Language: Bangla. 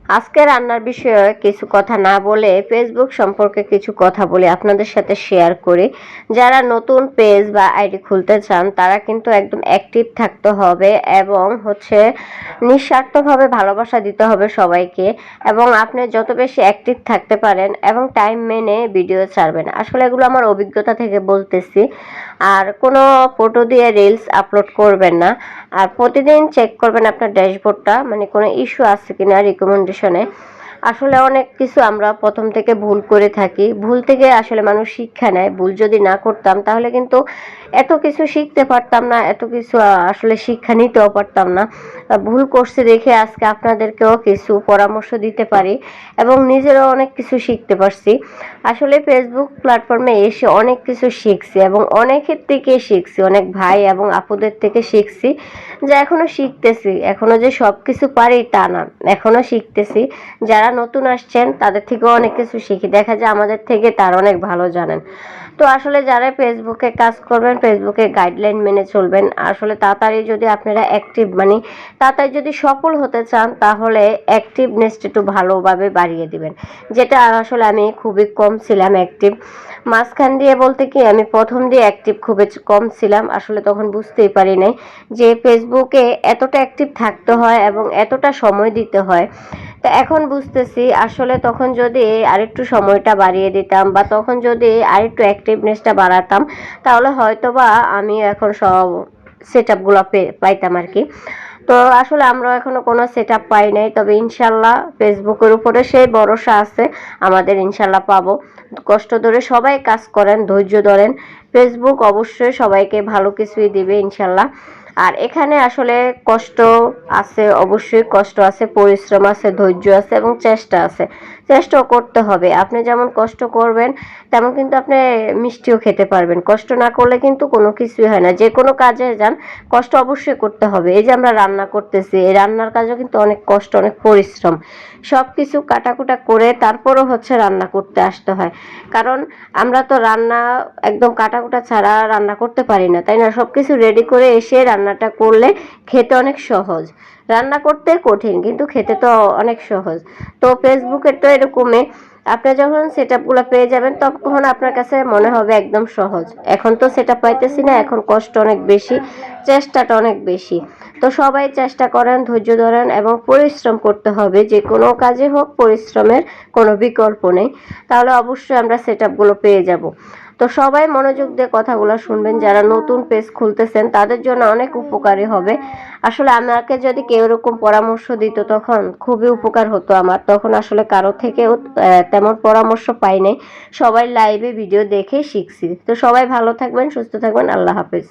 আজকে রান্নার বিষয়ে কিছু কথা না বলে ফেসবুক সম্পর্কে কিছু কথা বলি, আপনাদের সাথে শেয়ার করি। যারা নতুন পেজ বা আইডি খুলতে চান তারা কিন্তু একদম অ্যাক্টিভ থাকতে হবে এবং নিঃস্বার্থভাবে ভালোবাসা দিতে হবে সবাইকে। এবং আপনি যত বেশি অ্যাক্টিভ থাকতে পারেন এবং টাইম মেনে ভিডিও ছাড়বেন, আসলে এগুলো আমার অভিজ্ঞতা থেকে বলতেছি। আর কোনো ফটো দিয়ে রিলস আপলোড করবেন না। আর প্রতিদিন চেক করবেন আপনার ড্যাশবোর্ডটা, মানে কোনো ইস্যু আছে কিনা রিকমেন্ডেশনে। আসলে অনেক কিছু আমরা প্রথম থেকে ভুল করে থাকি, ভুল থেকে আসলে মানুষ শিক্ষা নেয়। ভুল যদি না করতাম তাহলে কিন্তু এত কিছু শিখতে পারতাম না, এত কিছু আসলে শিক্ষা নিতেও পারতাম না। ভুল করছে দেখে আজকে আপনাদেরকেও কিছু পরামর্শ দিতে পারি এবং নিজেরাও অনেক কিছু শিখতে পারছি। আসলে ফেসবুক প্ল্যাটফর্মে এসে অনেক কিছু শিখছি এবং অনেকের থেকে শিখছি, অনেক ভাই এবং আপুদের থেকে শিখছি। যে এখনো শিখতেছি, এখনো যে সব কিছু পারি তা না, এখনো শিখতেছি। যারা নতুন আসছেন তাদের থেকেও অনেক কিছু শিখি, দেখা যায় আমাদের থেকে তারা অনেক ভালো জানেন। তো আসলে যারা ফেসবুকে কাজ করবেন ফেসবুকে গাইডলাইন মেনে চলবেন। আসলে তাড়াতাড়ি যদি আপনারা অ্যাক্টিভ, মানে তাড়াতাড়ি যদি সফল হতে চান তাহলে অ্যাক্টিভনেসটা একটু ভালোভাবে বাড়িয়ে দিবেন। যেটা আসলে আমি খুবই কম ছিলাম অ্যাক্টিভ। মাঝখান দিয়ে বলতে কি, আমি প্রথম দিয়ে অ্যাক্টিভ খুবই কম ছিলাম, আসলে তখন বুঝতেই পারি নাই যে ফেসবুকে এতটা অ্যাক্টিভ থাকতে হয় এবং এতটা সময় দিতে হয়। তো এখন বুঝতেছি আসলে তখন যদি আরেকটু সময়টা বাড়িয়ে দিতাম বা তখন যদি আরেকটু অ্যাক্টিভনেসটা বাড়াতাম তাহলে হয়তোবা আমি এখন সব সেট আপগুলো পাইতাম আর কি। তো আসলে আমরা এখনো কোনো সেট আপ পাই নাই, তবে ইনশাল্লাহ ফেসবুকের উপরে সেই ভরসা আছে, আমাদের ইনশাল্লাহ পাবো। কষ্ট ধরে সবাই কাজ করেন, ধৈর্য ধরেন, ফেসবুক অবশ্যই সবাইকে ভালো কিছুই দিবে ইনশাল্লাহ। আর এখানে আসলে কষ্ট আছে, অবশ্যই কষ্ট আছে, পরিশ্রম আছে, ধৈর্য আছে এবং চেষ্টা আছে। চেষ্টাও করতে হবে। আপনি যেমন কষ্ট করবেন তেমন কিন্তু আপনি মিষ্টিও খেতে পারবেন। কষ্ট না করলে কিন্তু কোনো কিছুই হয় না। যে কোনো কাজে যান, কষ্ট অবশ্যই করতে হবে। এই যে আমরা রান্না করতেছি, এই রান্নার কাজও কিন্তু অনেক কষ্ট, অনেক পরিশ্রম। সব কিছু কাটাকুটা করে তারপরও রান্না করতে আসতে হয়। কারণ আমরা তো রান্না একদম কাটাকুটা ছাড়া রান্না করতে পারি না, তাই না? সব কিছু রেডি করে এসে রান্নাটা করলে খেতে অনেক সহজ। রান্না করতে কঠিন কিন্তু খেতে তো অনেক সহজ। তো ফেসবুকের তো এরকমই, আপনি যখন সেট আপগুলো পেয়ে যাবেন তখন আপনার কাছে মনে হবে একদম সহজ। এখন তো সেট আপ পাইতেছি না, এখন কষ্ট অনেক বেশি, চেষ্টাটা অনেক বেশি। তো সবাই চেষ্টা করেন, ধৈর্য ধরেন এবং পরিশ্রম করতে হবে। যে কোনো কাজে হোক পরিশ্রমের কোনো বিকল্প নেই, তাহলে অবশ্যই আমরা সেট আপগুলো পেয়ে যাব। তো সবাই মনোযোগ দিয়ে কথাগুলো শুনবেন, যারা নতুন পেজ খুলতেছেন তাদের জন্য অনেক উপকারী হবে। আসলে আমাকে যদি কেউ এরকম পরামর্শ দিত তখন খুবই উপকার হতো আমার। তখন আসলে কারো থেকেও তেমন পরামর্শ পাই নাই, সবাই লাইভে ভিডিও দেখে শিখছি। তো সবাই ভালো থাকবেন, সুস্থ থাকবেন, আল্লাহ হাফেজ।